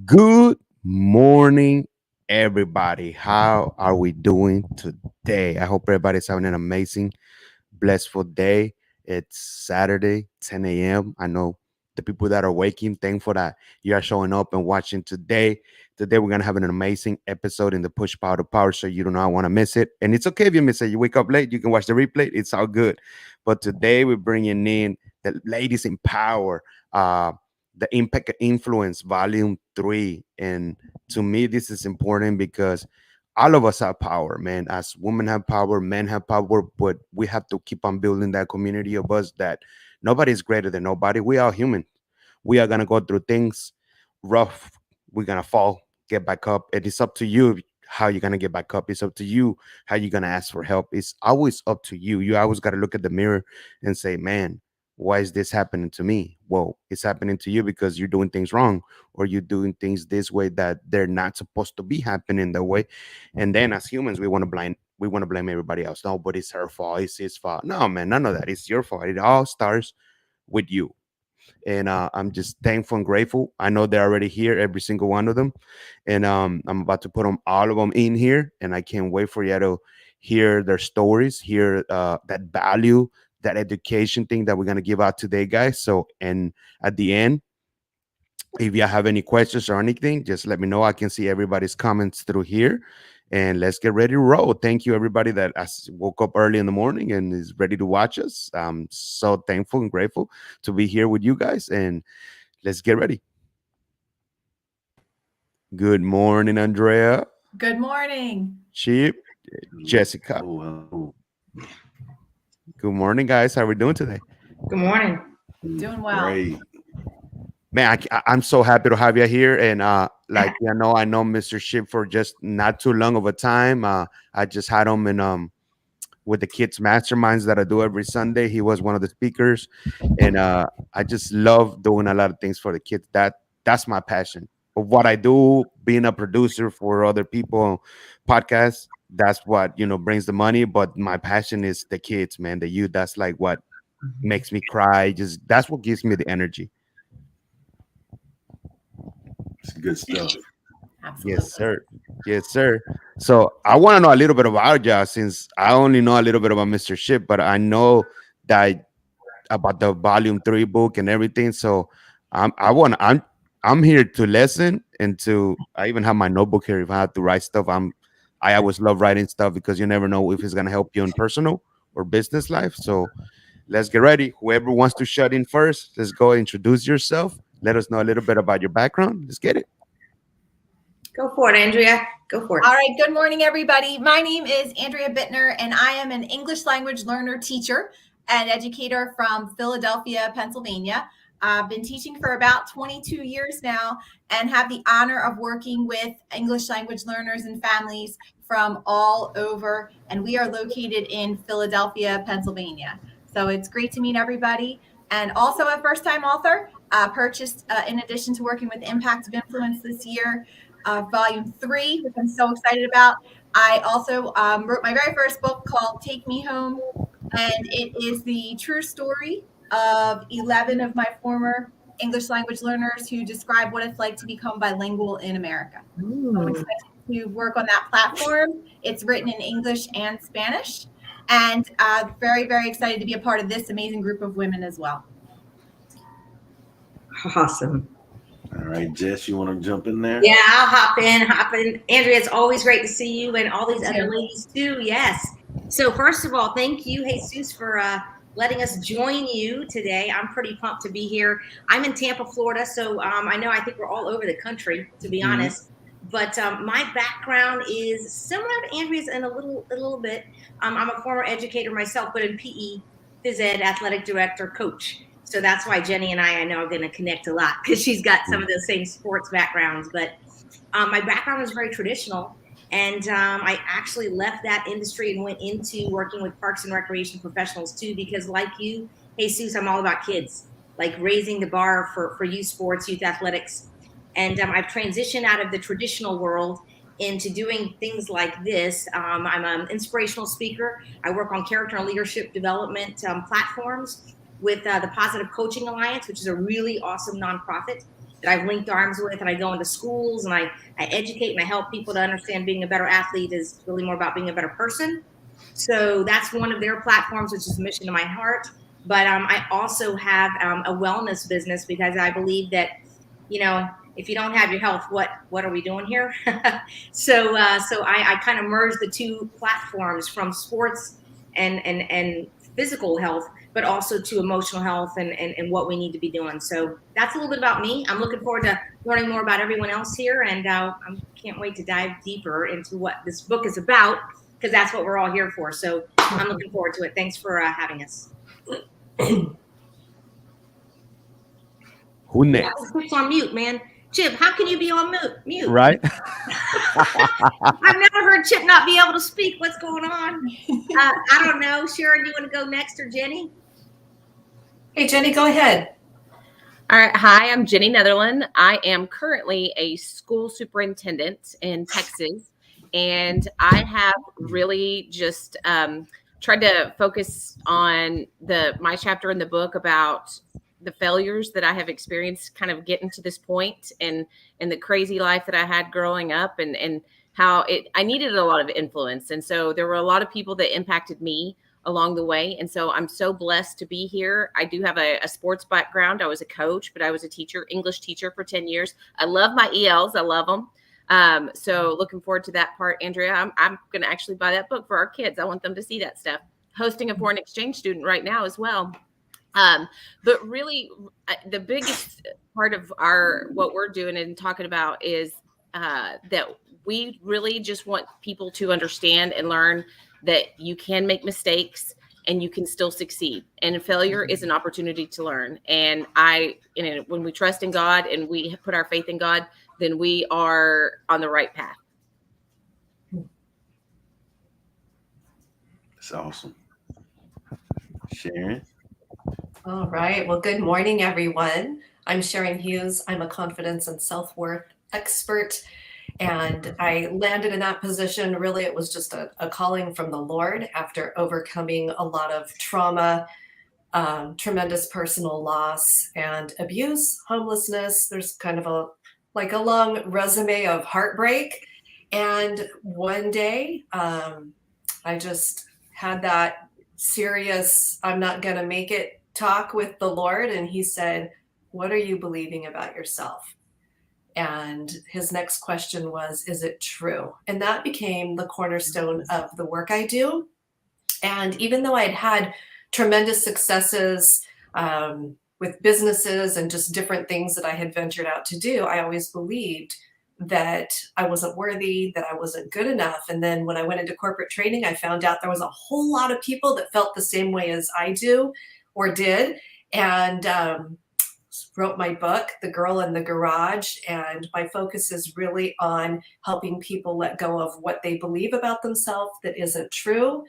Good morning, everybody. How are we doing today? I hope everybody's having an amazing, blissful day. It's Saturday, 10 a.m. I know the people that are waking, thankful that you are showing up and watching today. Today, we're going to have an amazing episode in the Push Power to Power, so you do not want to miss it. And it's okay if you miss it. You wake up late, you can watch the replay. It's all good. But today, we're bringing in the ladies in power. The Impact Influence Volume 3. And to me, this is important because all of us have power, man. As women have power, men have power, but we have to keep on building that community of us that nobody's greater than nobody. We are human. We are gonna go through things rough. We're gonna fall, get back up. It is up to you how you're gonna get back up. It's up to you how you're gonna ask for help. It's always up to you. You always gotta look at the mirror and say, man, why is this happening to me? Well, it's happening to you because you're doing things wrong or you're doing things this way that they're not supposed to be happening that way. And then as humans, we want to blame everybody else. No, but it's her fault, it's his fault. No, man, none of that. It's your fault. It all starts with you. And I'm just thankful and grateful. I know they're already here, every single one of them, and I'm about to put them all of them in here, and I can't wait for you to hear their stories, hear that value, that education thing that we're gonna give out today, guys. So, and at the end, if you have any questions or anything, just let me know. I can see everybody's comments through here. And let's get ready to roll. Thank you, everybody that has woke up early in the morning and is ready to watch us. I'm so thankful and grateful to be here with you guys. And let's get ready. Good morning, Andrea. Good morning. Chip, Jessica. Hello. Good morning, guys. How are we doing today? Good morning. Doing well. Great. Man, I'm so happy to have you here. And I know Mr. Ship for just not too long of a time. I just had him in with the kids masterminds that I do every Sunday. He was one of the speakers, and I just love doing a lot of things for the kids. That's my passion. Of what I do, being a producer for other people, podcasts. That's what brings the money. But my passion is the kids, man. The youth. That's like what makes me cry. Just that's what gives me the energy. It's good stuff. Absolutely. Yes, sir. Yes, sir. So I want to know a little bit about y'all since I only know a little bit about Mr. Ship, but I know that about the volume 3 book and everything. So I'm here to listen and to I even have my notebook here if I have to write stuff. I always love writing stuff because you never know if it's gonna help you in personal or business life. So let's get ready. Whoever wants to shut in first, let's go introduce yourself. Let us know a little bit about your background. Let's get it. Go for it, Andrea. Go for it. All right. Good morning, everybody. My name is Andrea Bittner, and I am an English language learner, teacher, and educator from Philadelphia, Pennsylvania. I've been teaching for about 22 years now and have the honor of working with English language learners and families from all over. And we are located in Philadelphia, Pennsylvania. So it's great to meet everybody. And also a first time author, purchased, in addition to working with Impact of Influence this year, volume 3, which I'm so excited about. I also wrote my very first book called Take Me Home, and it is the true story of 11 of my former English language learners who describe what it's like to become bilingual in America. So I'm excited to work on that platform. It's written in English and Spanish, and very, very excited to be a part of this amazing group of women as well. Awesome. All right, Jess, you want to jump in there? Yeah, I'll hop in. Andrea, it's always great to see you and all these other ladies too. Yes. So first of all, thank you, Jesus, for letting us join you today. I'm pretty pumped to be here. I'm in Tampa, Florida, so I think we're all over the country, to be honest. But my background is similar to Andrea's in a little bit. I'm a former educator myself, but in PE, phys ed, athletic director, coach. So that's why Jenny and I know are going to connect a lot because she's got some of those same sports backgrounds. But my background is very traditional. And I actually left that industry and went into working with parks and recreation professionals too, because like you, Jesus, I'm all about kids, like raising the bar for youth sports, youth athletics. And I've transitioned out of the traditional world into doing things like this. I'm an inspirational speaker. I work on character and leadership development platforms with the Positive Coaching Alliance, which is a really awesome nonprofit that I've linked arms with, and I go into schools and I educate and I help people to understand being a better athlete is really more about being a better person. So that's one of their platforms, which is a mission to my heart. But I also have a wellness business because I believe that, if you don't have your health, what are we doing here? So I kind of merge the two platforms from sports and physical health, but also to emotional health and what we need to be doing. So that's a little bit about me. I'm looking forward to learning more about everyone else here, and I can't wait to dive deeper into what this book is about, because that's what we're all here for. So I'm looking forward to it. Thanks for having us. Who next? Chip's on mute, man. Chip, how can you be on mute? Right? I've never heard Chip not be able to speak. What's going on? I don't know. Sharon, you want to go next, or Jenny? Hey, Jenny, go ahead. All right. Hi, I'm Jenny Netherland. I am currently a school superintendent in Texas, and I have really just tried to focus on my chapter in the book about the failures that I have experienced kind of getting to this point, and the crazy life that I had growing up, and how I needed a lot of influence. And so there were a lot of people that impacted me along the way. And so I'm so blessed to be here. I do have a sports background. I was a coach, but I was a teacher, English teacher for 10 years. I love my ELs. I love them. So looking forward to that part, Andrea. I'm going to actually buy that book for our kids. I want them to see that stuff. Hosting a foreign exchange student right now as well. But really the biggest part of what we're doing and talking about is that we really just want people to understand and learn that you can make mistakes and you can still succeed. And failure is an opportunity to learn. And when we trust in God and we put our faith in God, then we are on the right path. That's awesome. Sharon? All right. Well, good morning, everyone. I'm Sharon Hughes. I'm a confidence and self-worth expert. And I landed in that position. Really, it was just a calling from the Lord after overcoming a lot of trauma, tremendous personal loss and abuse, homelessness. There's kind of a long resume of heartbreak. And one day, I just had that serious, I'm not going to make it talk with the Lord. And he said, what are you believing about yourself? And his next question was, is it true? And that became the cornerstone of the work I do. And even though I'd had tremendous successes with businesses and just different things that I had ventured out to do, I always believed that I wasn't worthy, that I wasn't good enough. And then when I went into corporate training, I found out there was a whole lot of people that felt the same way as I do or did. And wrote my book, The Girl in the Garage, and my focus is really on helping people let go of what they believe about themselves that isn't true,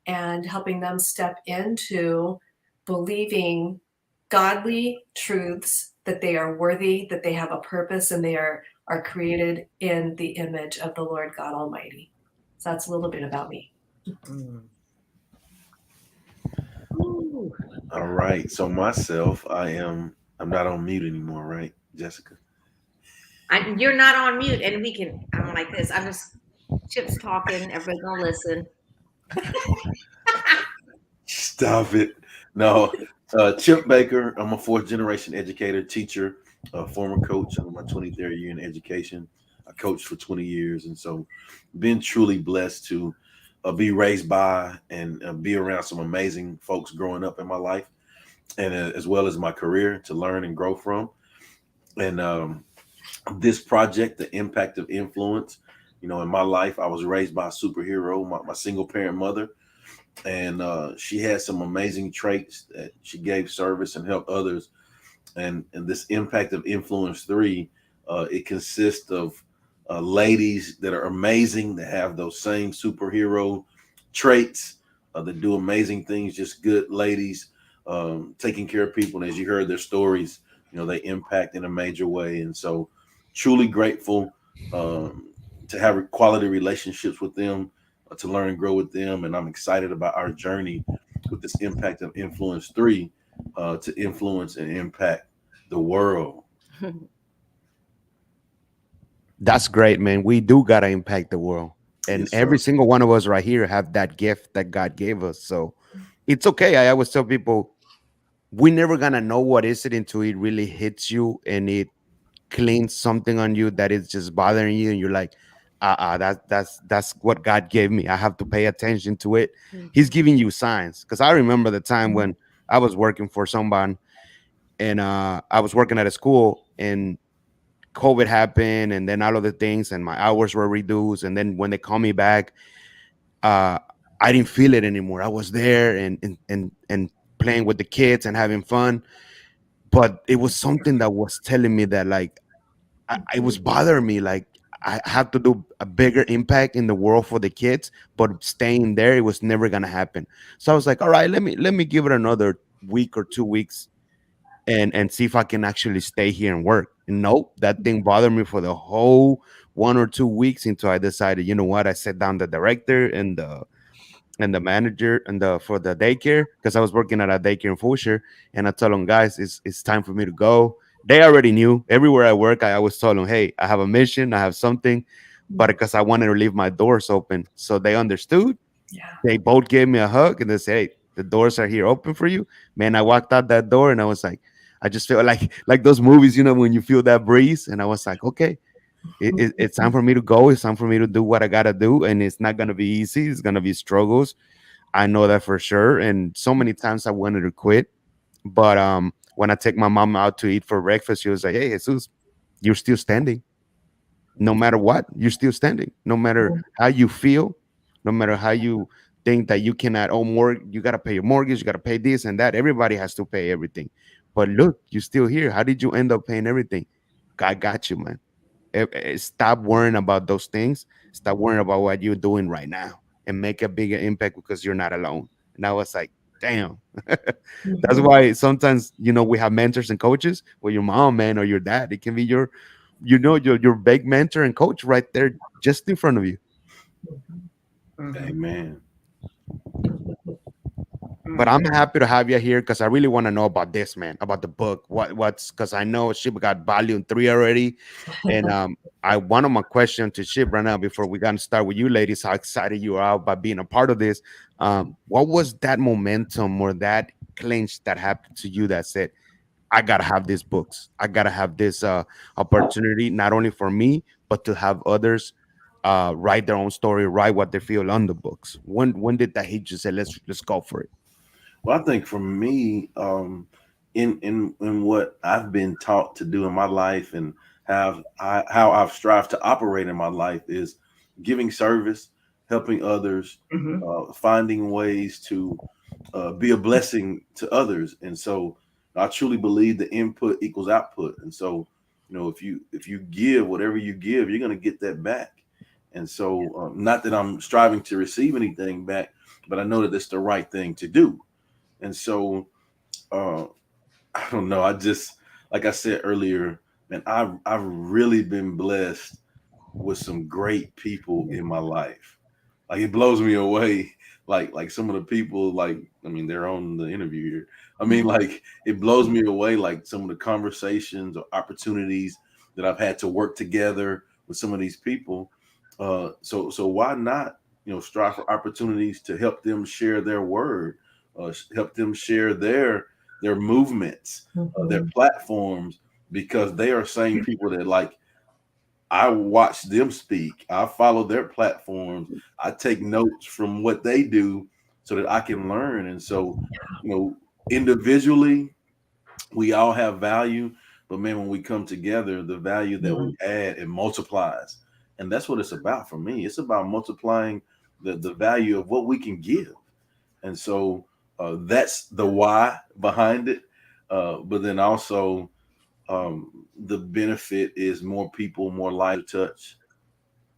and helping them step into believing godly truths, that they are worthy, that they have a purpose, and they are created in the image of the Lord God Almighty. So that's a little bit about me. All right. So myself, I'm not on mute anymore, right, Jessica? You're not on mute, and I'm like this. I'm just Chip's talking. Everybody gonna listen. Stop it. No, Chip Baker. I'm a fourth generation educator, teacher, former coach. I'm in my 23rd year in education. I coached for 20 years. And so been truly blessed to be raised by and be around some amazing folks growing up in my life, and as well as my career, to learn and grow from. And this project, The Impact of Influence, in my life, I was raised by a superhero, my single parent mother. And she had some amazing traits that she gave service and helped others. And this Impact of Influence 3, it consists of ladies that are amazing, that have those same superhero traits, that do amazing things, just good ladies, taking care of people. And as you heard their stories, they impact in a major way. And so truly grateful to have quality relationships with them, to learn and grow with them. And I'm excited about our journey with this Impact of Influence 3, to influence and impact the world. That's great, man. We do gotta impact the world, and Yes, every sir. single one of us right here have that gift that God gave us. So it's okay. I always tell people we never gonna know what is it until it really hits you and it cleans something on you that is just bothering you, and you're like, that's what God gave me. I have to pay attention to it. He's Mhm. giving you signs. Because I remember the time when I was working for someone, and I was working at a school, and COVID happened, and then all of the things, and my hours were reduced. And then when they called me back, uh, I didn't feel it anymore. I was there and playing with the kids and having fun, but it was something that was telling me that like it was bothering me. Like I have to do a bigger impact in the world for the kids, but staying there, it was never gonna happen. So I was like, all right, let me give it another week or 2 weeks and see if I can actually stay here and work. And nope, that thing bothered me for the whole 1 or 2 weeks until I decided, you know what? I sat down the director and the manager and the for the daycare because I was working at a daycare in Fusher, and I told them, guys, it's time for me to go. They already knew. Everywhere I work, I always told them, hey, I have a mission, I have something, but because I wanted to leave my doors open, so they understood. Yeah. They both gave me a hug and they said, hey, the doors are here open for you. Man, I walked out that door and I was like, I just felt like those movies, when you feel that breeze, and I was like, okay, it's time for me to go. It's time for me to do what I gotta do, and it's not gonna be easy. It's gonna be struggles. I know that for sure. And so many times I wanted to quit. But when I take my mom out to eat for breakfast, she was like, hey, Jesus, you're still standing. No matter what, you're still standing. No matter how you feel, no matter how you think that you cannot owe more, you got to pay your mortgage, you got to pay this and that. Everybody has to pay everything. But look, you're still here. How did you end up paying everything? God got you, man. Stop worrying about those things. Stop worrying about what you're doing right now and make a bigger impact because you're not alone. And I was like, damn. That's why sometimes, we have mentors and coaches, or your mom, man, or your dad. It can be your big mentor and coach right there just in front of you. Amen. But I'm happy to have you here because I really want to know about this, man, about the book. What's because I know Ship got volume 3 already. And I one of my questions to Ship right now before we got to start with you ladies, how excited you are by being a part of this. What was that momentum or that clinch that happened to you that said, I gotta have these books. I gotta have this opportunity, not only for me, but to have others write their own story, write what they feel on the books. When did that hit you? Say, let's go for it. Well, I think for me, in what I've been taught to do in my life and how I've strived to operate in my life is giving service, helping others, finding ways to be a blessing to others. And so I truly believe the input equals output. And so, if you give whatever you give, you're going to get that back. And so, not that I'm striving to receive anything back, but I know that it's the right thing to do. And so, uh, I don't know. I just, like I said earlier, man, I've really been blessed with some great people in my life. Like it blows me away. Like some of the people, like I mean, they're on the interview here. I mean, like it blows me away. Like some of the conversations or opportunities that I've had to work together with some of these people. So why not, strive for opportunities to help them share their word, help them share their movements, their platforms, because they are same people that like I watch them speak. I follow their platforms. I take notes from what they do so that I can learn. And so, individually, we all have value, but man, when we come together, the value that we add, it multiplies. And that's what it's about for me. It's about multiplying the value of what we can give. And so that's the why behind it. But then also, the benefit is more people, more lives touch,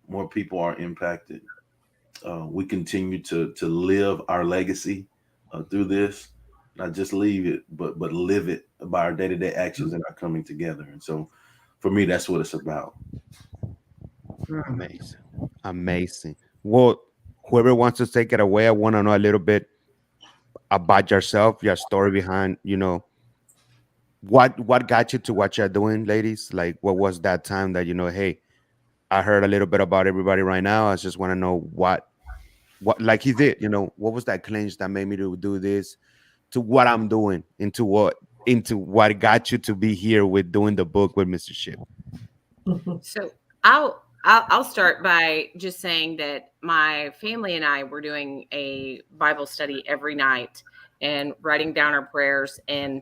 more people are impacted. We continue to live our legacy through this, not just leave it, but live it by our day to day actions and our coming together. And so, for me, that's what it's about. Amazing, amazing. Well, whoever wants to take it away, I want to know a little bit about yourself, your story behind, what got you to what you're doing, ladies. Like, what was that time that hey, I heard a little bit about everybody right now. I just want to know what like he did. What was that clinch that made me to do this to what I'm doing into what got you to be here with doing the book with Mr. Ship. So I'll start by just saying that my family and I were doing a Bible study every night and writing down our prayers and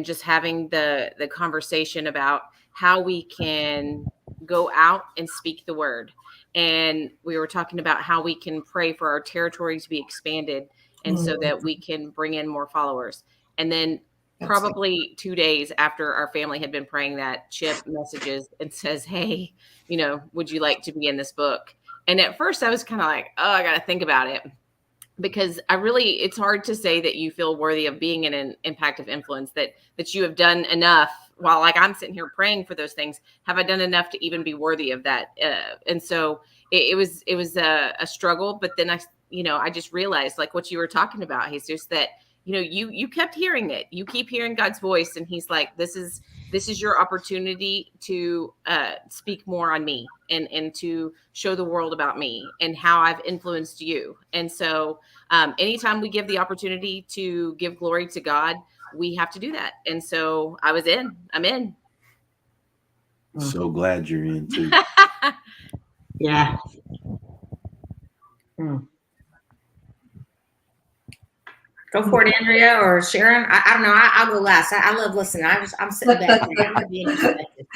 just having the conversation about how we can go out and speak the word. And we were talking about how we can pray for our territory to be expanded and so that we can bring in more followers. And then probably 2 days after our family had been praying that, Chip messages and says, "Hey, would you like to be in this book?" And at first I was kind of like, "Oh, I got to think about it." Because it's hard to say that you feel worthy of being in an impact of influence, that you have done enough. While like I'm sitting here praying for those things, have I done enough to even be worthy of that? And so it was a struggle. But then I just realized, like what you were talking about, Jesus, that you kept hearing it. You keep hearing God's voice, and He's like, this is your opportunity to speak more on me and to show the world about me and how I've influenced you. And so anytime we give the opportunity to give glory to God, we have to do that. And so I'm in. So glad you're in too. Yeah. Go for it, Andrea or Sharon. I don't know. I'll go last. I love listening. I'm sitting back. I'm being perspective.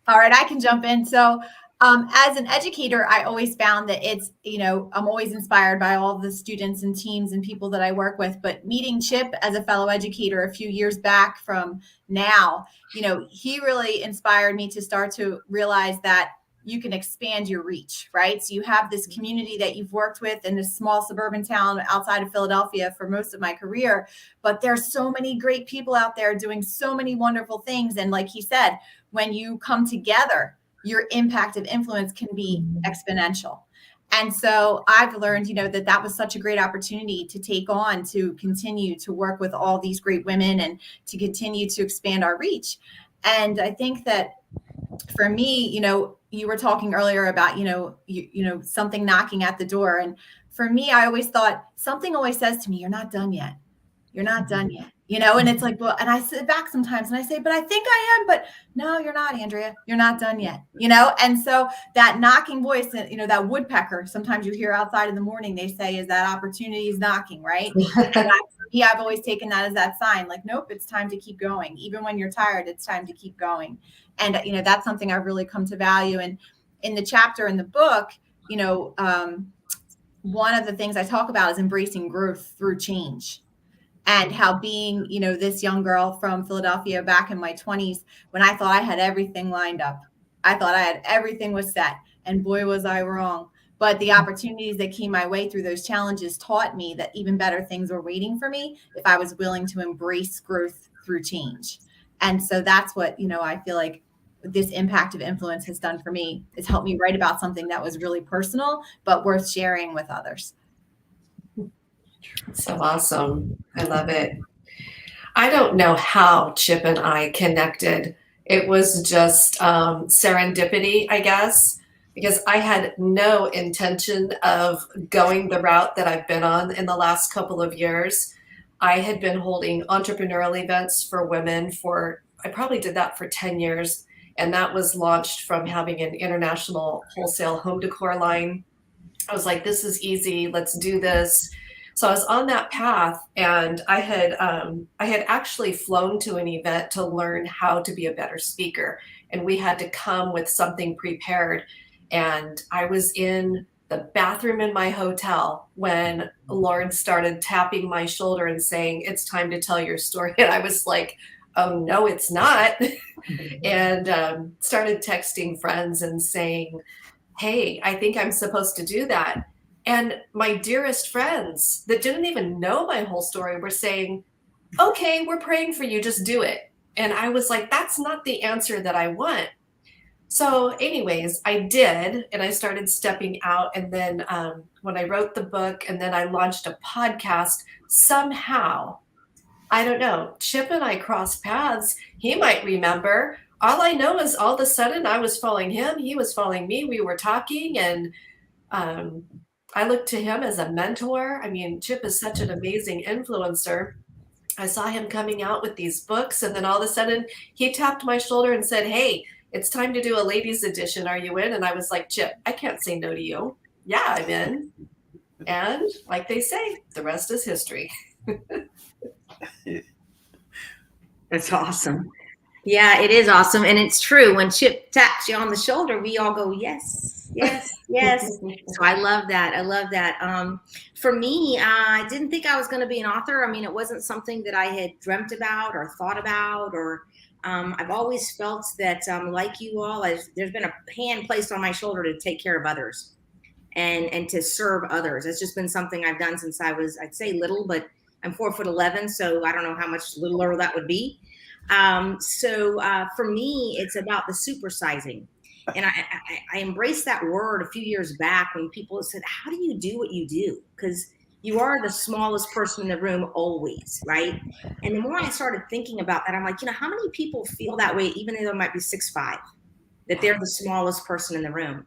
All right, I can jump in. So, as an educator, I always found that I'm always inspired by all the students and teams and people that I work with. But meeting Chip as a fellow educator a few years back from now, he really inspired me to start to realize that you can expand your reach, right? So you have this community that you've worked with in this small suburban town outside of Philadelphia for most of my career, but there's so many great people out there doing so many wonderful things. And like he said, when you come together, your impact of influence can be exponential. And so I've learned, that was such a great opportunity to take on, to continue to work with all these great women and to continue to expand our reach. And I think that for me, you were talking earlier about, something knocking at the door. And for me, I always thought something always says to me, "You're not done yet. You're not done yet." And it's like, well, and I sit back sometimes and I say, "But I think I am." But no, you're not, Andrea. You're not done yet. And so that knocking voice, that woodpecker, sometimes you hear outside in the morning, they say, is that opportunity is knocking, right? I've always taken that as that sign, like, nope, it's time to keep going. Even when you're tired, it's time to keep going. And, that's something I've really come to value. And in the chapter in the book, one of the things I talk about is embracing growth through change. And how being, this young girl from Philadelphia back in my 20s, when I thought I had everything lined up, I thought I had everything was set. And boy, was I wrong. But the opportunities that came my way through those challenges taught me that even better things were waiting for me if I was willing to embrace growth through change. And so that's what, I feel like this impact of influence has done for me. It's helped me write about something that was really personal, but worth sharing with others. So awesome. I love it. I don't know how Chip and I connected. It was just serendipity, I guess, because I had no intention of going the route that I've been on in the last couple of years. I had been holding entrepreneurial events for women I probably did that for 10 years. And that was launched from having an international wholesale home decor line. I was like, this is easy. Let's do this. So I was on that path, and I had actually flown to an event to learn how to be a better speaker, and we had to come with something prepared. And I was in the bathroom in my hotel when Lauren started tapping my shoulder and saying, "It's time to tell your story." And I was like, "Oh no, it's not." And started texting friends and saying, "Hey, I think I'm supposed to do that." And my dearest friends that didn't even know my whole story were saying, "Okay, we're praying for you, just do it." And I was like, that's not the answer that I want. So anyways, I did, and I started stepping out. And then when I wrote the book and then I launched a podcast, somehow, I don't know, Chip and I crossed paths. He might remember. all I know is all of a sudden I was following him, he was following me, we were talking, and um, I looked to him as a mentor. I mean, Chip is such an amazing influencer. I saw him coming out with these books, and then all of a sudden he tapped my shoulder and said, "Hey, it's time to do a ladies edition. Are you in?" And I was like, "Chip, I can't say no to you." "Yeah, I'm in." And like they say, the rest is history. That's awesome. Yeah, it is awesome. And it's true. When Chip taps you on the shoulder, we all go, yes, yes, yes. So I love that. I love that. For me, I didn't think I was going to be an author. I mean, it wasn't something that I had dreamt about or thought about, or I've always felt that, like you all, there's been a hand placed on my shoulder to take care of others and to serve others. It's just been something I've done since I was, I'd say little, but I'm 4'11", so I don't know how much littler that would be. For me, it's about the supersizing. And I embraced that word a few years back when people said, how do you do what you do? Because you are the smallest person in the room always, right? And the more I started thinking about that, I'm like, how many people feel that way, even though they might be 6'5", that they're the smallest person in the room?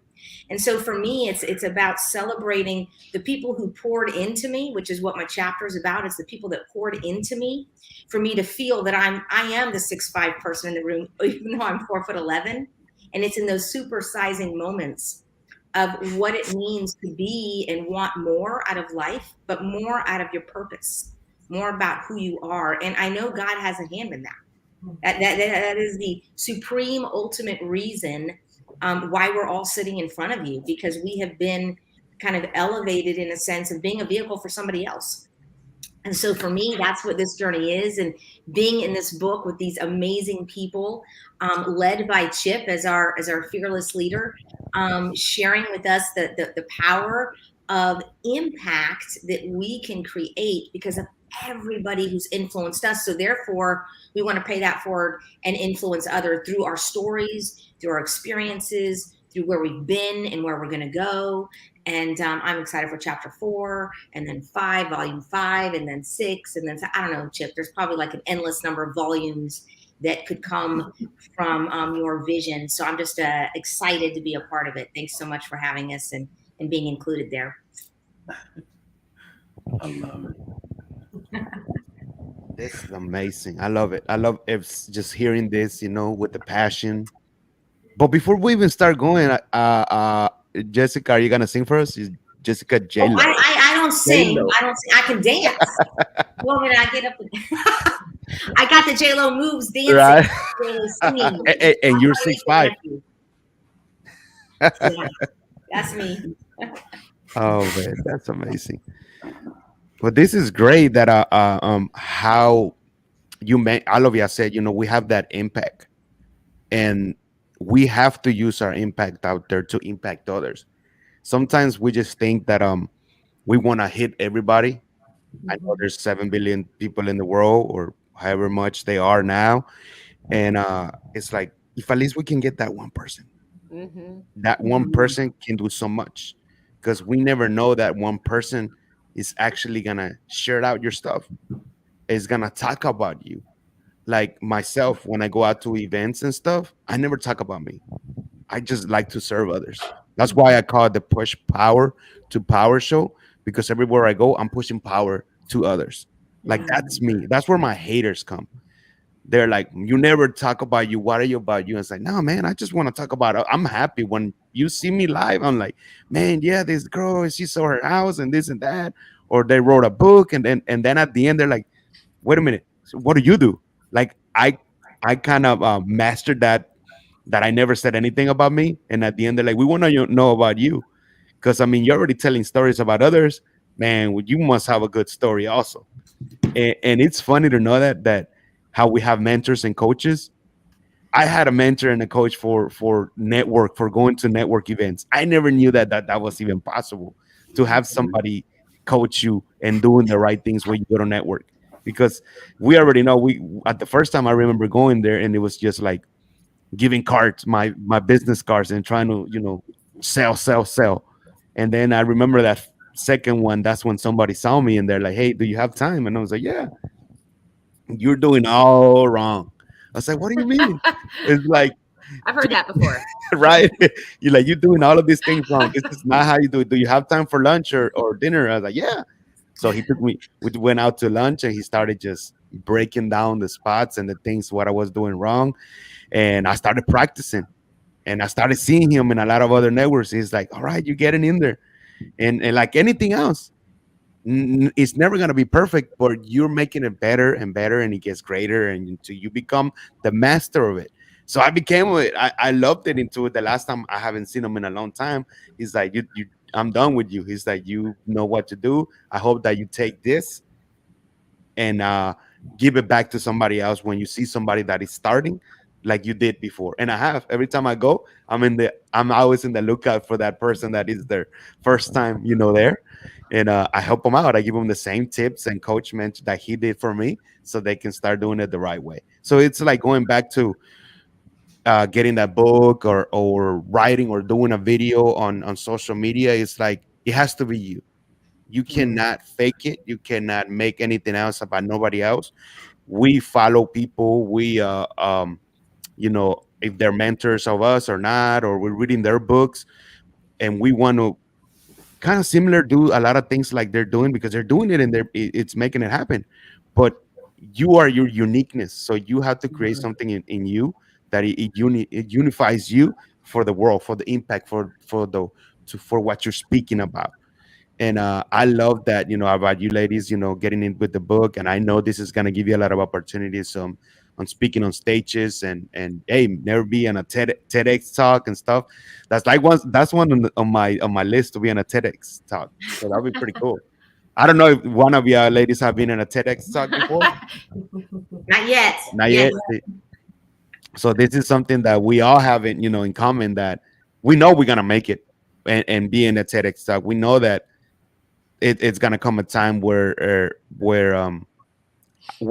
And so for me, it's about celebrating the people who poured into me, which is what my chapter is about. It's the people that poured into me, for me to feel that I am the 6'5" person in the room, even though I'm 4'11". And it's in those supersizing moments of what it means to be and want more out of life, but more out of your purpose, more about who you are. And I know God has a hand in that. That is the supreme ultimate reason why we're all sitting in front of you, because we have been kind of elevated in a sense of being a vehicle for somebody else. And so for me, that's what this journey is. And being in this book with these amazing people, led by Chip as our fearless leader, sharing with us the power of impact that we can create because of everybody who's influenced us. So therefore, we want to pay that forward and influence others through our stories, through our experiences, through where we've been and where we're going to go. And I'm excited for chapter 4, and then 5, volume 5, and then 6, and then I don't know, Chip. There's probably like an endless number of volumes that could come from your vision. So I'm just excited to be a part of it. Thanks so much for having us and being included there. I love it. This is amazing. I love it. I love just hearing this, with the passion. But before we even start going, Jessica, are you gonna sing for us? Is Jessica J Oh, Lo? I don't sing. J-Lo. I don't sing. I can dance. Well, when I get up, I got the J Lo moves dancing, Right. singing. And you're 6'5". Yeah, that's me. Oh man, that's amazing. But this is great that how Alovia said, we have that impact, and we have to use our impact out there to impact others. Sometimes we just think that we want to hit everybody. I know there's 7 billion people in the world, or however much they are now, and it's like, if at least we can get that one person, Mm-hmm. that one person can do so much, because we never know that one person is actually gonna share out your stuff, is gonna talk about you. Like myself, when I go out to events and stuff, I never talk about me. I just like to serve others. That's why I call it the push power to power show, because everywhere I go, I'm pushing power to others. Like, that's me. That's where my haters come. They're like, you never talk about you. What are you about you? And it's like, no, man, I just want to talk about it. I'm happy when you see me live. I'm like, man, yeah, this girl, she saw her house and this and that, or they wrote a book, and then at the end they're like, wait a minute, so what do you do? Like, I kind of mastered that I never said anything about me, and at the end they're like, we want to know about you, because I mean, you're already telling stories about others, man. Well, you must have a good story also. And it's funny to know that how we have mentors and coaches. I had a mentor and a coach for going to network events. I never knew that was even possible, to have somebody coach you and doing the right things when you go to network, because we already know, we at the first time I remember going there, and it was just like giving cards, my business cards, and trying to, sell. And then I remember that second one, that's when somebody saw me and they're like, hey, do you have time? And I was like, yeah. You're doing all wrong. I was like, what do you mean? It's like, I've heard that before. right? You're like, you're doing all of these things wrong. This is not how you do it. Do you have time for lunch or dinner? I was like, yeah. So he took me, we went out to lunch and he started just breaking down the spots and the things what I was doing wrong. And I started practicing and I started seeing him in a lot of other networks. He's like, all right, you're getting in there. And like anything else, it's never going to be perfect, but you're making it better and better and it gets greater and until you become the master of it. So I became it. I loved it into it. The last time I haven't seen him in a long time. He's like, you I'm done with you. He's like, you know what to do. I hope that you take this and give it back to somebody else when you see somebody that is starting like you did before. And I have every time I go, I'm always in the lookout for that person that is their first time, there. And I help them out. I give them the same tips and coachment that he did for me so they can start doing it the right way. So it's like going back to getting that book or writing or doing a video on social media. It's like it has to be you. You cannot fake it. You cannot make anything else about nobody else. We follow people. We if they're mentors of us or not, or we're reading their books, and we want to kind of similar do a lot of things like they're doing because they're doing it and it's making it happen. But you are your uniqueness, so you have to create something in you that it unifies you for the world, for the impact, for what you're speaking about. And I love that, about you ladies, getting in with the book. And I know this is going to give you a lot of opportunities on speaking on stages and hey, never be on a TEDx talk and stuff. That's one on my list to be on a TEDx talk. So that'll be pretty cool. I don't know if one of you ladies have been in a TEDx talk before. Not yet. Not Yes. yet. So this is something that we all have in common, that we know we're gonna make it and be in a TEDx talk. We know that it's gonna come a time where we're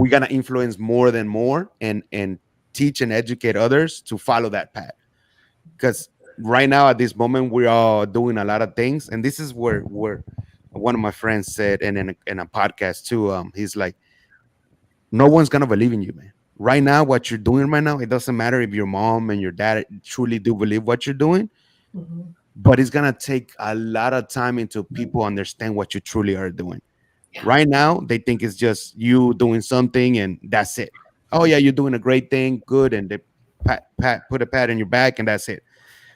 gonna influence more than more and teach and educate others to follow that path. Because right now at this moment we're all doing a lot of things, and this is where one of my friends said, and in a podcast too, he's like, no one's gonna believe in you, man. Right now, what you're doing right now, it doesn't matter if your mom and your dad truly do believe what you're doing, Mhm. but it's gonna take a lot of time until people understand what you truly are doing. Yeah. Right now, they think it's just you doing something and that's it. Oh yeah, you're doing a great thing, good, and they put a pat on your back and that's it.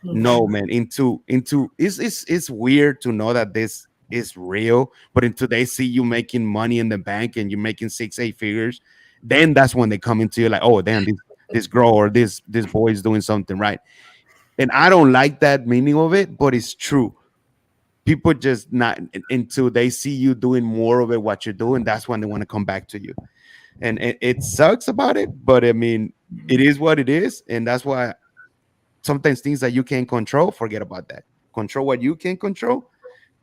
Mhm. No, man. Into it's weird to know that this is real, but until they see you making money in the bank and you're making 6 8 figures, then that's when they come into you like, oh damn, this girl or this boy is doing something right. And I don't like that meaning of it, but it's true. People just not until they see you doing more of it, what you're doing, that's when they want to come back to you. And it sucks about it, but I mean, it is what it is, and that's why sometimes things that you can't control, forget about that. Control what you can control,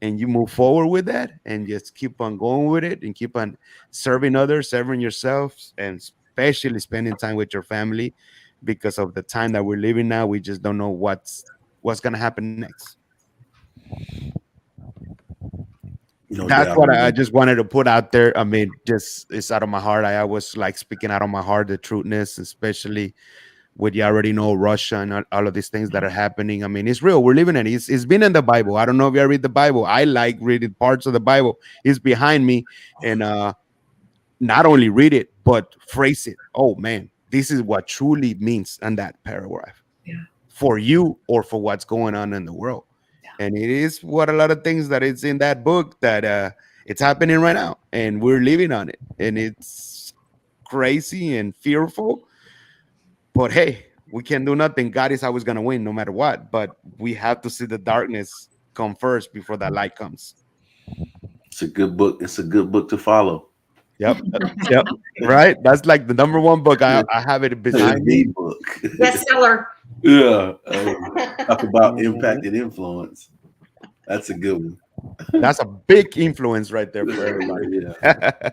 and you move forward with that, and just keep on going with it, and keep on serving others, serving yourselves, and especially spending time with your family, because of the time that we're living now. We just don't know what's gonna happen next. No That's doubt. what I just wanted to put out there. I mean, just it's out of my heart. I always like speaking out of my heart, the truthness, especially with, you already know, Russia and all of these things that are happening. I mean, it's real. We're living it. It's been in the Bible. I don't know if you read the Bible. I like reading parts of the Bible. It's behind me, and not only read it but phrase it. Oh man, this is what truly means in that paragraph Yeah. for you or for what's going on in the world. And it is what a lot of things that it's in that book that it's happening right now, and we're living on it, and it's crazy and fearful, but hey, we can do nothing. God is always going to win no matter what. But we have to see the darkness come first before the light comes. It's a good book. It's a good book to follow. Yep. Yep. Right. That's like the number one book. I have it It's behind the me. book. Bestseller. Yeah. Talk about Mhm. impact and influence. That's a good one. That's a big influence right there for everybody. Yeah.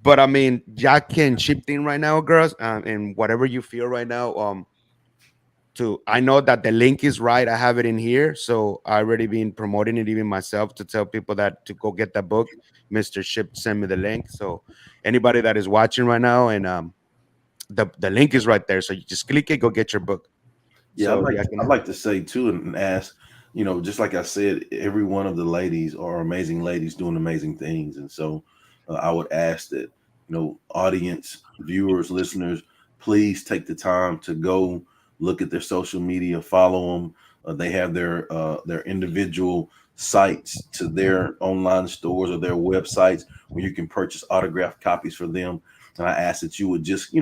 But I mean, Jack can chip in right now, girls, and whatever you feel right now. To I know that the link is right. I have it in here, so I already been promoting it even myself to tell people that to go get that book. Mr. Ship sent me the link, so anybody that is watching right now and the link is right there. So you just click it, go get your book. Yeah, So yeah, I I'd can. like to say too and ask, just like I said, every one of the ladies are amazing ladies doing amazing things, and so I would ask that audience, viewers, listeners, please take the time to go look at their social media, follow them. They have their individual sites to their online stores or their websites where you can purchase autographed copies for them. And I ask that you would just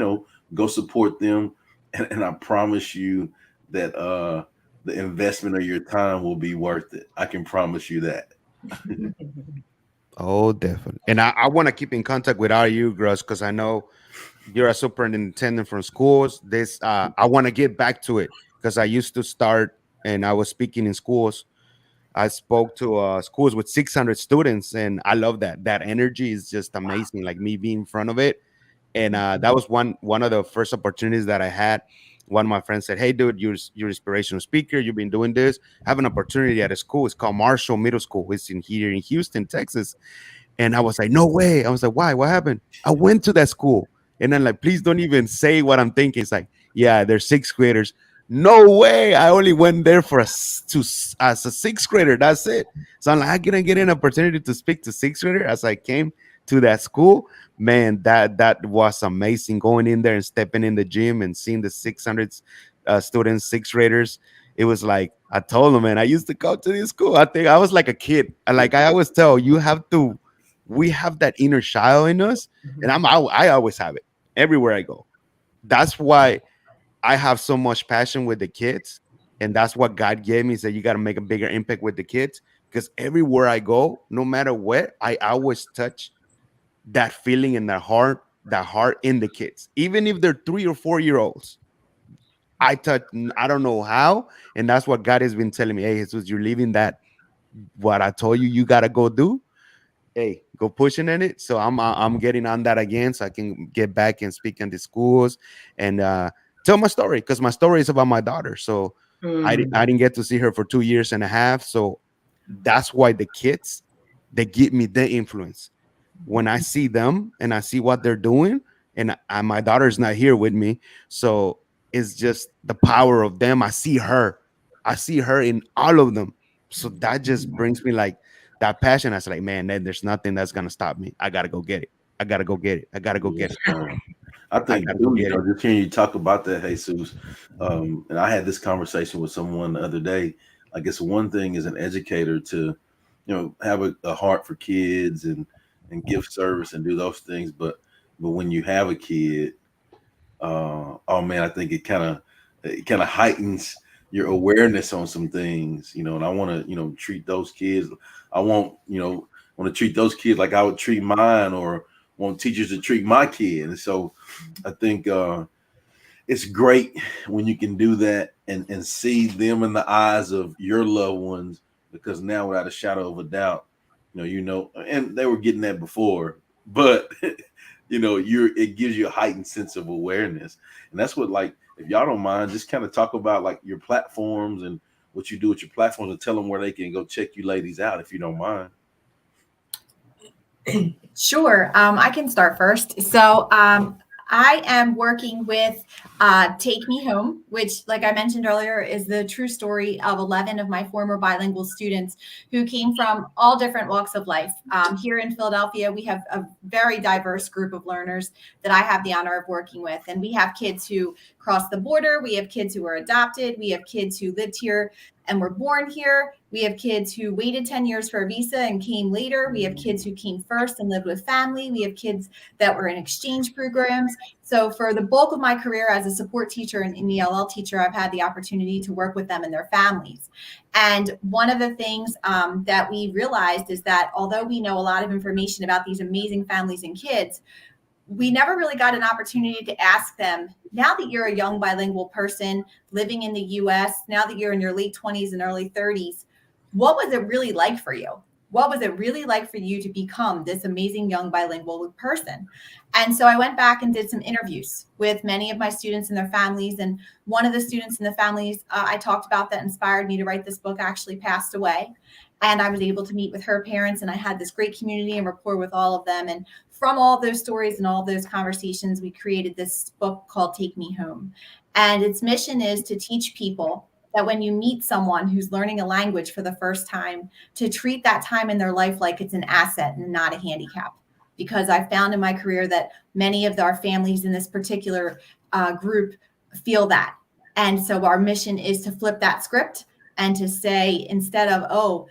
go support them, and I promise you that the investment of your time will be worth it. I can promise you that. Oh, definitely. And I want to keep in contact with all you girls because I know you're a superintendent from schools. This I want to get back to it because I used to start and I was speaking in schools. I spoke to schools with 600 students, and I love that. That energy is just amazing. Like me being in front of it, and that was one of the first opportunities that I had. One of my friends said, "Hey, dude, you're inspirational speaker. You've been doing this. I have an opportunity at a school. It's called Marshall Middle School. It's in here in Houston, Texas." And I was like, no way. I was like, why? What happened? I went to that school. And then like, please don't even say what I'm thinking. It's like, yeah, they're sixth graders. No way. I only went there for as a sixth grader. That's it. So I'm like, I didn't get an opportunity to speak to sixth grader as I came to that school. Man, that was amazing. Going in there and stepping in the gym and seeing the 600 students, sixth graders. It was like I told them, man, I used to go to this school. I think I was like a kid. Like I always tell you, have to we have that inner child in us, and I always have it everywhere I go. That's why I have so much passion with the kids, and that's what God gave me. Is that you got to make a bigger impact with the kids, because everywhere I go, no matter where, I always touch that feeling in their heart, that heart in the kids, even if they're 3 or 4 year olds. I touch. I don't know how, and that's what God has been telling me. Hey, Jesus, you're leaving that. What I told you, you gotta go do, hey, go pushing in it. So I'm getting on that again, so I can get back and speak in the schools and tell my story because my story is about my daughter. So I didn't get to see her for 2 years and a half. So that's why the kids they give me the influence when I see them and I see what they're doing. And my daughter's not here with me, so it's just the power of them. I see her in all of them. So that just brings me like that passion. I was like, man, there's nothing that's gonna stop me. I gotta go get it. I gotta go get it. I gotta go get Yes, it. sir. I I think gotta go too, get it. just hearing you talk about that, Jesus, and I had this conversation with someone the other day. I guess one thing as an educator to, have a heart for kids and give service and do those things, but when you have a kid, oh man, I think it kind of heightens your awareness on some things, and I want to, treat those kids. I want to treat those kids like I would treat mine, or want teachers to treat my kid. And so I think it's great when you can do that and see them in the eyes of your loved ones, because now without a shadow of a doubt, and they were getting that before, but it gives you a heightened sense of awareness. And that's what, like, if y'all don't mind, just kind of talk about like your platforms and what you do with your platforms, and tell them where they can go check you ladies out, if you don't mind. Sure. I can start first. So I am working with Take Me Home, which, like I mentioned earlier, is the true story of 11 of my former bilingual students who came from all different walks of life. Here in Philadelphia, we have a very diverse group of learners that I have the honor of working with. And we have kids who crossed the border. We have kids who were adopted. We have kids who lived here and were born here. We have kids who waited 10 years for a visa and came later. We have kids who came first and lived with family. We have kids that were in exchange programs. So for the bulk of my career as a support teacher and an ELL teacher, I've had the opportunity to work with them and their families. And one of the things that we realized is that although we know a lot of information about these amazing families and kids, we never really got an opportunity to ask them, now that you're a young bilingual person living in the US, now that you're in your late 20s and early 30s, what was it really like for you? What was it really like for you to become this amazing young bilingual person? And so I went back and did some interviews with many of my students and their families. And one of the students and the families I talked about that inspired me to write this book actually passed away. And I was able to meet with her parents, and I had this great community and rapport with all of them. And from all those stories and all those conversations, we created this book called Take Me Home. And its mission is to teach people that when you meet someone who's learning a language for the first time, to treat that time in their life like it's an asset and not a handicap. Because I found in my career that many of our families in this particular group feel that. And so our mission is to flip that script and to say, instead of, oh,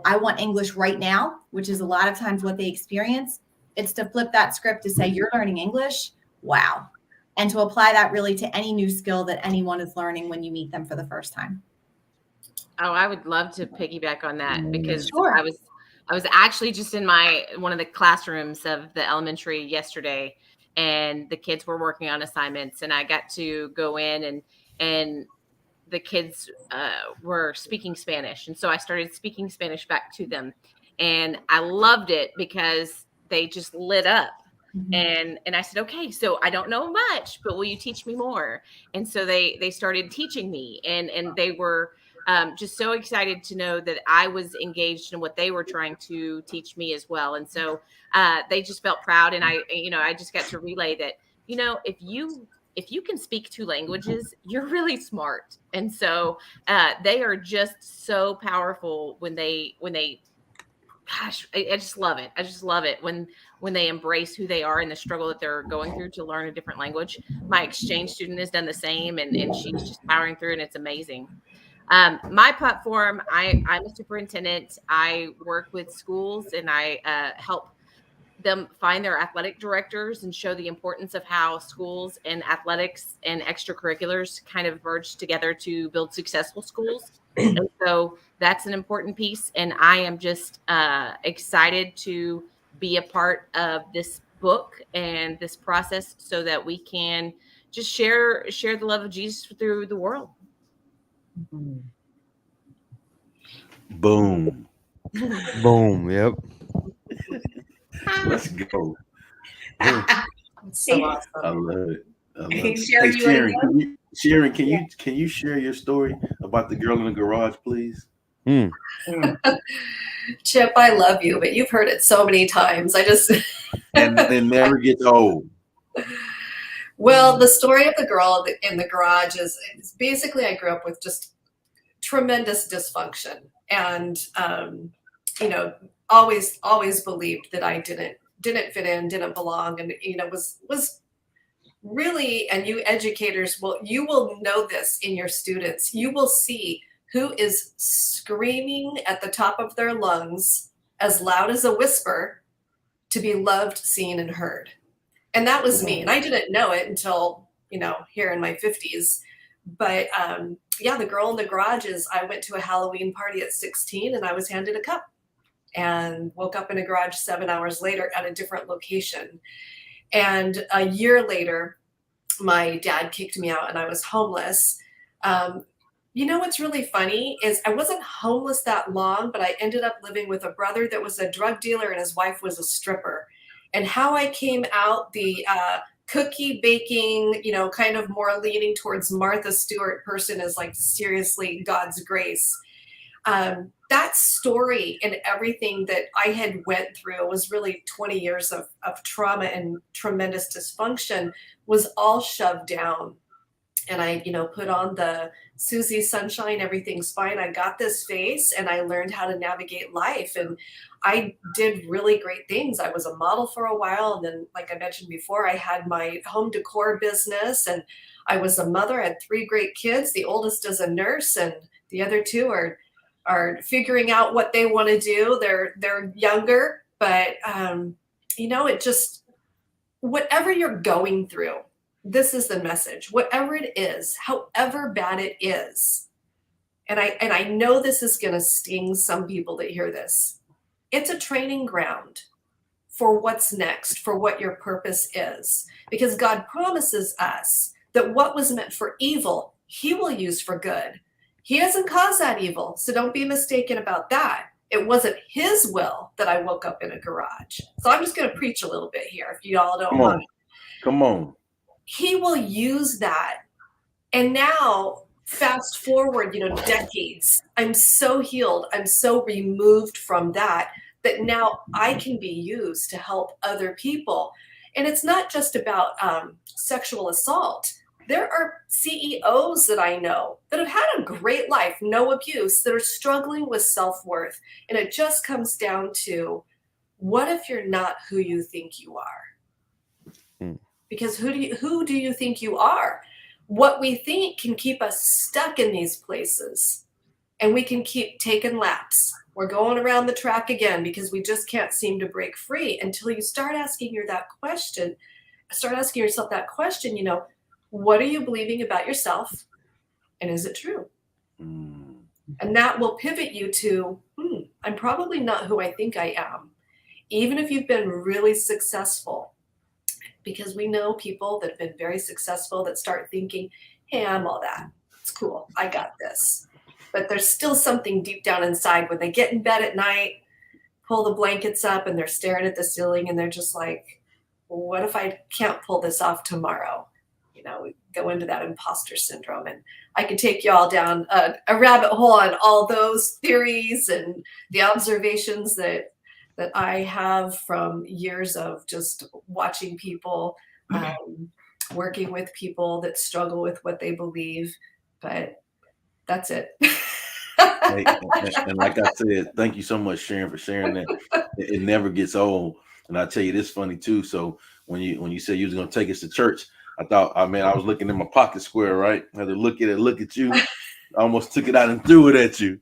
I want English right now, which is a lot of times what they experience, it's to flip that script to say, you're learning English. Wow. And to apply that really to any new skill that anyone is learning when you meet them for the first time. Oh, I would love to piggyback on that, because Sure. I was actually just in one of the classrooms of the elementary yesterday, and the kids were working on assignments, and I got to go in, and the kids were speaking Spanish. And so I started speaking Spanish back to them, and I loved it because they just lit up. And I said, okay, so I don't know much, but will you teach me more? And so they started teaching me, and they were just so excited to know that I was engaged in what they were trying to teach me as well. And so they just felt proud. And I just got to relay that, if you can speak 2 languages, you're really smart. And so they are just so powerful when they gosh, I just love it. I just love it when they embrace who they are and the struggle that they're going through to learn a different language. My exchange student has done the same, and she's just powering through, and it's amazing. My platform, I'm a superintendent. I work with schools, and I help them find their athletic directors and show the importance of how schools and athletics and extracurriculars kind of merge together to build successful schools. And so that's an important piece. And I am just excited to be a part of this book and this process so that we can just share the love of Jesus through the world. Boom. Boom. Yep. Let's go. So awesome. I love it. Sharon, Hey, you wanna go? Sharon, can you share your story about the girl in the garage, please? Chip, I love you, but you've heard it so many times. And never gets old. Well, the story of the girl in the garage is basically, I grew up with just tremendous dysfunction, and always believed that I didn't fit in, didn't belong, and was really, and you educators you will know this in your students. You will see who is screaming at the top of their lungs, as loud as a whisper, to be loved, seen, and heard. And that was me. And I didn't know it until, here in my 50s. But the girl in the garage is, I went to a Halloween party at 16 and I was handed a cup and woke up in a garage 7 hours later at a different location. And a year later, my dad kicked me out and I was homeless. What's really funny is I wasn't homeless that long, but I ended up living with a brother that was a drug dealer and his wife was a stripper. And how I came out the cookie baking, kind of more leaning towards Martha Stewart person is like seriously God's grace. That story and everything that I had went through was really 20 years of trauma and tremendous dysfunction was all shoved down. And I, put on the Susie Sunshine, everything's fine. I got this face and I learned how to navigate life. And I did really great things. I was a model for a while. And then, like I mentioned before, I had my home decor business and I was a mother. I had 3 great kids. The oldest is a nurse and the other 2 are figuring out what they want to do. They're younger, but, it just, whatever you're going through, this is the message. Whatever it is, however bad it is, and I know this is going to sting some people that hear this. It's a training ground for what's next, for what your purpose is, because God promises us that what was meant for evil, He will use for good. He doesn't cause that evil, so don't be mistaken about that. It wasn't His will that I woke up in a garage. So I'm just going to preach a little bit here, if you all don't mind. Come on. He will use that. And now, fast forward, decades, I'm so healed. I'm so removed from that that now I can be used to help other people. And it's not just about sexual assault. There are CEOs that I know that have had a great life, no abuse, that are struggling with self-worth. And it just comes down to, what if you're not who you think you are? Because who do you think you are? What we think can keep us stuck in these places, and we can keep taking laps. We're going around the track again because we just can't seem to break free until you start asking yourself that question, what are you believing about yourself? And is it true? And that will pivot you to, I'm probably not who I think I am. Even if you've been really successful, because we know people that have been very successful that start thinking, hey, I'm all that. It's cool. I got this. But there's still something deep down inside when they get in bed at night, pull the blankets up, and they're staring at the ceiling, and they're just like, well, what if I can't pull this off tomorrow? We go into that imposter syndrome, and I could take you all down a rabbit hole on all those theories and the observations that I have from years of just watching people, working with people that struggle with what they believe. But that's it. Hey, and like I said, thank you so much, Sharon, for sharing that. It never gets old. And I tell you this funny too. So when you said you was gonna take us to church, I thought, I was looking in my pocket square, right? I had to look at you. I almost took it out and threw it at you.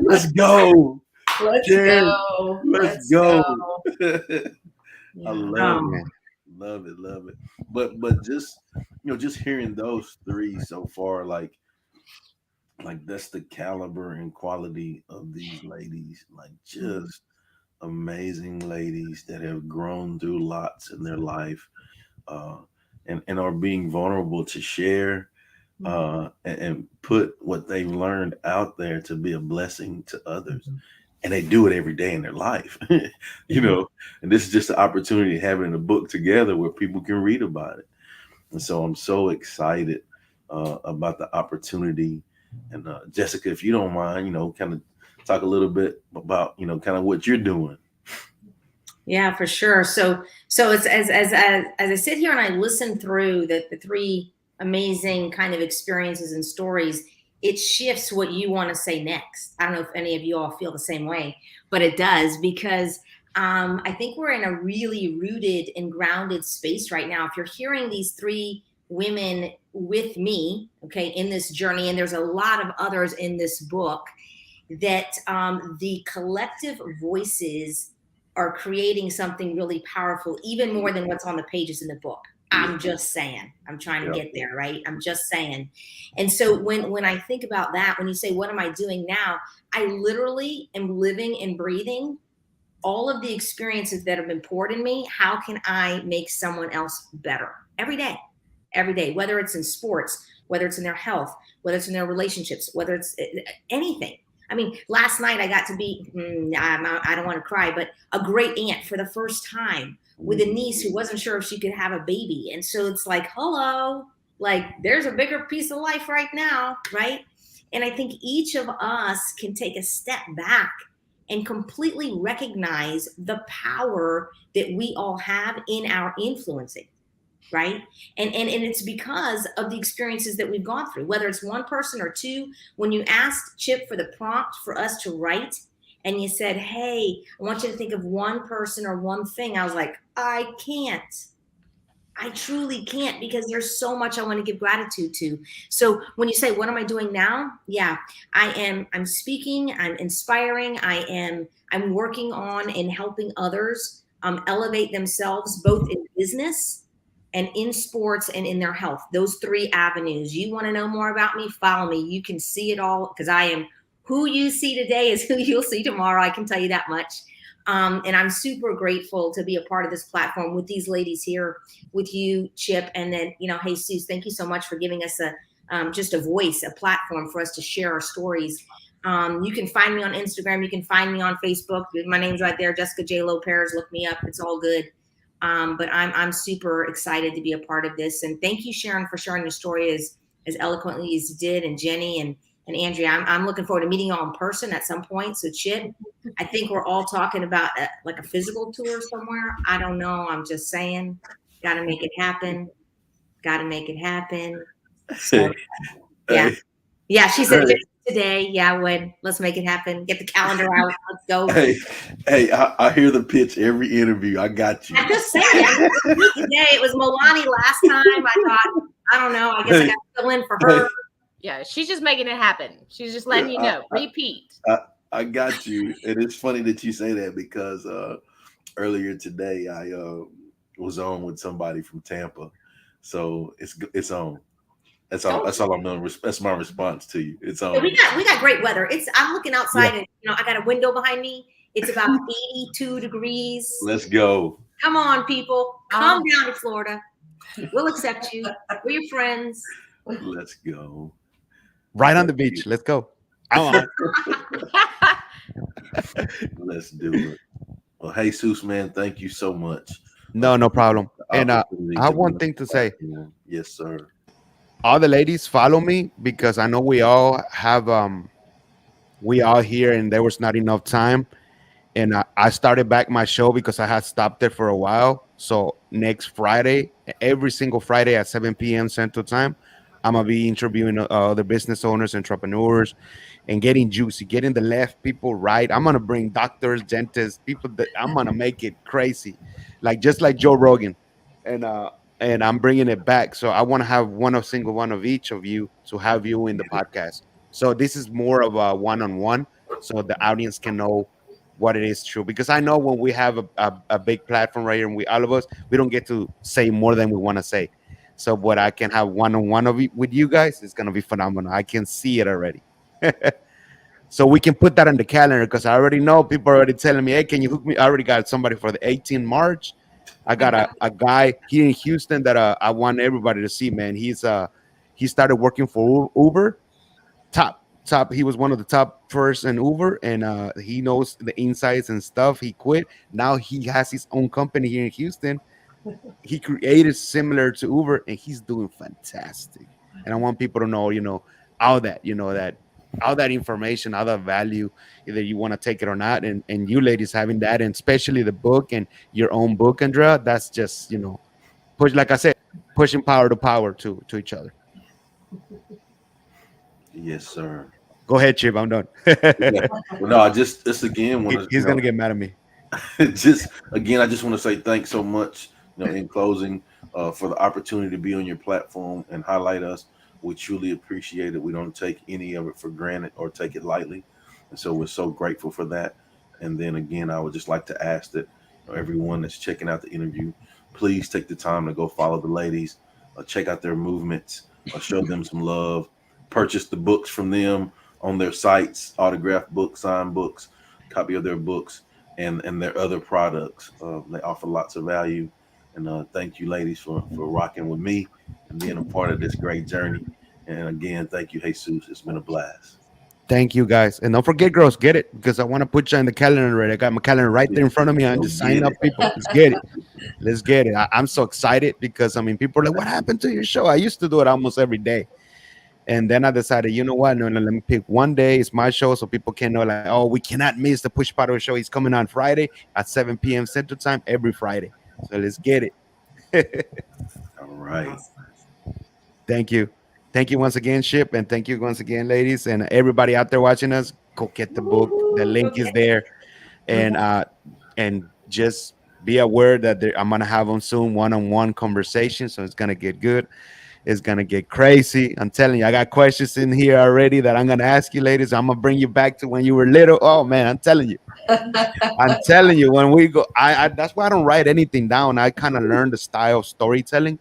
Let's go. Let's Sharon, go. Let's go. Yeah. I love it. But just just hearing those three so far, like that's the caliber and quality of these ladies, like just amazing ladies that have grown through lots in their life, and are being vulnerable to share, and put what they've learned out there to be a blessing to others. And they do it every day in their life, and this is just an opportunity to have it in a book together where people can read about it. And so I'm so excited about the opportunity. And Jessica, if you don't mind, kind of talk a little bit about, kind of what you're doing. Yeah, for sure. So it's as I sit here and I listen through the three amazing kind of experiences and stories, it shifts what you want to say next. I don't know if any of you all feel the same way, but it does, because I think we're in a really rooted and grounded space right now. If you're hearing these three women with me, okay, in this journey, and there's a lot of others in this book, that the collective voices are creating something really powerful, even more than what's on the pages in the book. I'm just saying. I'm trying to get there, right? I'm just saying. And so when I think about that, when you say, what am I doing now? I literally am living and breathing all of the experiences that have been poured in me. How can I make someone else better every day, whether it's in sports, whether it's in their health, whether it's in their relationships, whether it's anything. I mean, last night I got to be, I don't want to cry, but a great aunt for the first time, with a niece who wasn't sure if she could have a baby. And so it's like, hello, like there's a bigger piece of life right now, right? And I think each of us can take a step back and completely recognize the power that we all have in our influencing, right? And it's because of the experiences that we've gone through, whether it's one person or two. When you asked Chip for the prompt for us to write, and you said, hey, I want you to think of one person or one thing, I was like, I can't. I truly can't, because there's so much I want to give gratitude to. So when you say, what am I doing now? Yeah, I'm speaking, I'm inspiring, I'm working on and helping others elevate themselves, both in business and in sports and in their health. Those three avenues. You want to know more about me? Follow me. You can see it all, because I am who you see today is who you'll see tomorrow. I can tell you that much. And I'm super grateful to be a part of this platform with these ladies here, with you, Chip, and then, Jesus, thank you so much for giving us just a voice, a platform for us to share our stories. You can find me on Instagram. You can find me on Facebook. My name's right there, Jessica J. Lopez. Look me up. It's all good. But I'm super excited to be a part of this. And thank you, Sharon, for sharing your story as eloquently as you did, and Jenny, And Andrea, I'm looking forward to meeting you all in person at some point. So Chip, I think we're all talking about like a physical tour somewhere. I don't know. I'm just saying, got to make it happen. Got to make it happen. So Hey, yeah, hey, yeah. She said hey, today. Yeah, when let's make it happen. Get the calendar out. Let's go. hey, hey, I hear the pitch every interview. I got you. I'm just saying. Today it was Milani last time. I thought, I don't know. I guess I got to fill in for her. Hey, Yeah, she's just making it happen. She's just letting you know. Repeat. I got you. And it's funny that you say that because earlier today I was on with somebody from Tampa. So it's on. That's all I'm doing. That's my response to you. It's Yeah, on. we got great weather. I'm looking outside Yeah. and I got a window behind me. It's about 82 degrees. Let's go. Come on, people. Come down to Florida. We'll accept you. We're your friends. Let's go. Right on the beach. Let's go. I'm on. Let's do it. Well, Jesus, man, thank you so much. No, no problem. The And I opportunity have to one be thing to say. Yes, sir. All the ladies follow me because I know we all have we all here and there was not enough time. And I started back my show because I had stopped it for a while. So next Friday, every single Friday at 7 p.m. Central Time, I'm gonna be interviewing other business owners, entrepreneurs, and getting juicy, getting the left people right. I'm gonna bring doctors, dentists, people that I'm gonna make it crazy, like just like Joe Rogan, and uh, and I'm bringing it back. So I want to have one of single one of each of you to have you in the podcast. So this is more of a one-on-one, so the audience can know what it is true. Because I know when we have a big platform right here, and we all of us, we don't get to say more than we want to say. So what I can have one-on-one of with you guys is gonna be phenomenal. I can see it already. So we can put that on the calendar because I already know people are already telling me, hey, can you hook me? I already got somebody for the 18 March. I got a guy here in Houston that I want everybody to see, man. He started working for Uber, top. He was one of the top first in Uber, and he knows the insights and stuff. He quit. Now he has his own company here in Houston. He created similar to Uber, and he's doing fantastic. And I want people to know, all that, that all that information, all that value, either you want to take it or not. And you ladies having that, and especially the book and your own book, Andrea, that's just, push, like I said, pushing power to power to each other. Yes, sir. Go ahead, Chip. I'm done. Yeah. Well, no, I just again want to He's gonna get mad at me. just again, I just want to say thanks so much. In closing, for the opportunity to be on your platform and highlight us, we truly appreciate it. We don't take any of it for granted or take it lightly, and so we're so grateful for that. And then again, I would just like to ask that everyone that's checking out the interview, please take the time to go follow the ladies, check out their movements, show them some love, purchase the books from them on their sites, autographed books, signed books, copy of their books, and their other products. They offer lots of value. And thank you, ladies, for rocking with me and being a part of this great journey. And again, thank you, Jesus. It's been a blast. Thank you, guys, and don't forget, girls, get it because I want to put you on the calendar. Right, I got my calendar right there in front of me. I'm Go just signing get up, it. people. Let's get it. Let's get it. I'm so excited because people are like, "What happened to your show?" I used to do it almost every day, and then I decided, you know what? No, no, let me pick one day. It's my show, so people can know, like, oh, we cannot miss the Push Power show. He's coming on Friday at 7 p.m. Central Time every Friday. So let's get it. All right. Thank you. Thank you once again, Ship, and thank you once again, ladies, and everybody out there watching us. Go get the book. The link is there, and just be aware that I'm gonna have them soon, one-on-one conversation. So it's gonna get good. It's gonna get crazy. I'm telling you, I got questions in here already that I'm gonna ask you, ladies. I'm gonna bring you back to when you were little. Oh man, I'm telling you. I'm telling you, when we go, I that's why I don't write anything down. I kind of learn the style of storytelling,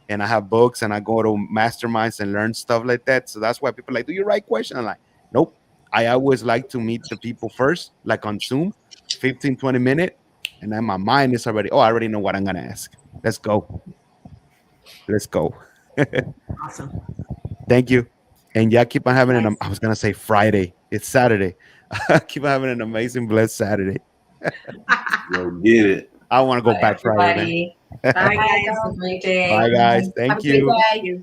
and I have books, and I go to masterminds and learn stuff like that. So that's why people are like, do you write questions? I'm like, nope. I always like to meet the people first, like on Zoom, 15, 20 minutes, and then my mind is already, oh, I already know what I'm gonna ask. Let's go. Let's go. Awesome. Thank you. And yeah, keep on having I was gonna say Friday. It's Saturday. Keep on having an amazing, blessed Saturday. Go get it. I want to go Bye, back Friday, man. everybody. Bye, Bye, guys. have a great day. Bye, guys. Have Thank a great you. day.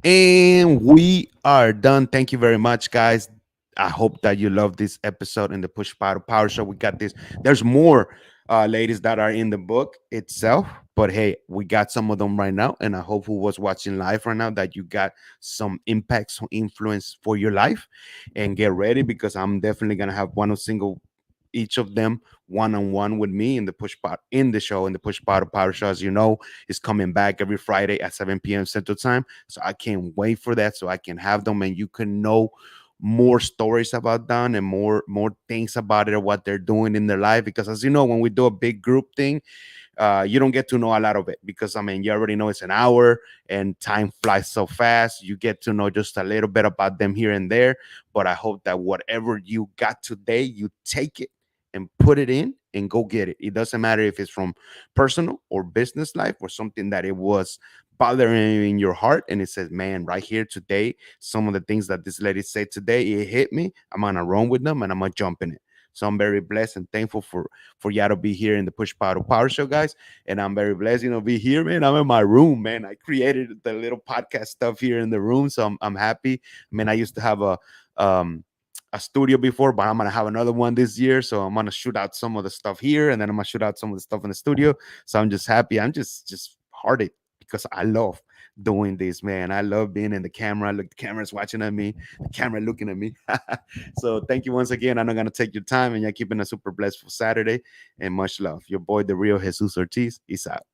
And we are done. Thank you very much, guys. I hope that you love this episode in the Push Power Show. We got this. There's more ladies that are in the book itself, but hey, we got some of them right now. And I hope who was watching live right now that you got some impact, some influence for your life. And get ready because I'm definitely gonna have one single each of them one on one with me in the push pot in the show in the push power show, as you know, is coming back every Friday at 7 p.m. Central Time. So I can't wait for that so I can have them and you can know more stories about them and more things about it or what they're doing in their life. Because as you know, when we do a big group thing, you don't get to know a lot of it because I mean you already know it's an hour and time flies so fast. You get to know just a little bit about them here and there. But I hope that whatever you got today, you take it and put it in and go get it. It doesn't matter if it's from personal or business life or something that it was bothering you in your heart and it says, man, right here today, some of the things that this lady said today, it hit me. I'm gonna run with them and I'm gonna jump in it. So I'm very blessed and thankful for y'all to be here in the Push Power Show, guys. And I'm very blessed, be here, man. I'm in my room, man. I created the little podcast stuff here in the room, so I'm happy. I mean, I used to have um a studio before, but I'm gonna have another one this year. So I'm gonna shoot out some of the stuff here, and then I'm gonna shoot out some of the stuff in the studio. So I'm just happy. I'm just hearted because I love doing this, man. I love being in the camera. Look, the camera's watching at me, the camera looking at me. So thank you once again. I'm not gonna take your time, and you're keeping a super blessed for Saturday. And much love. Your boy, the real Jesus Ortiz. Is out.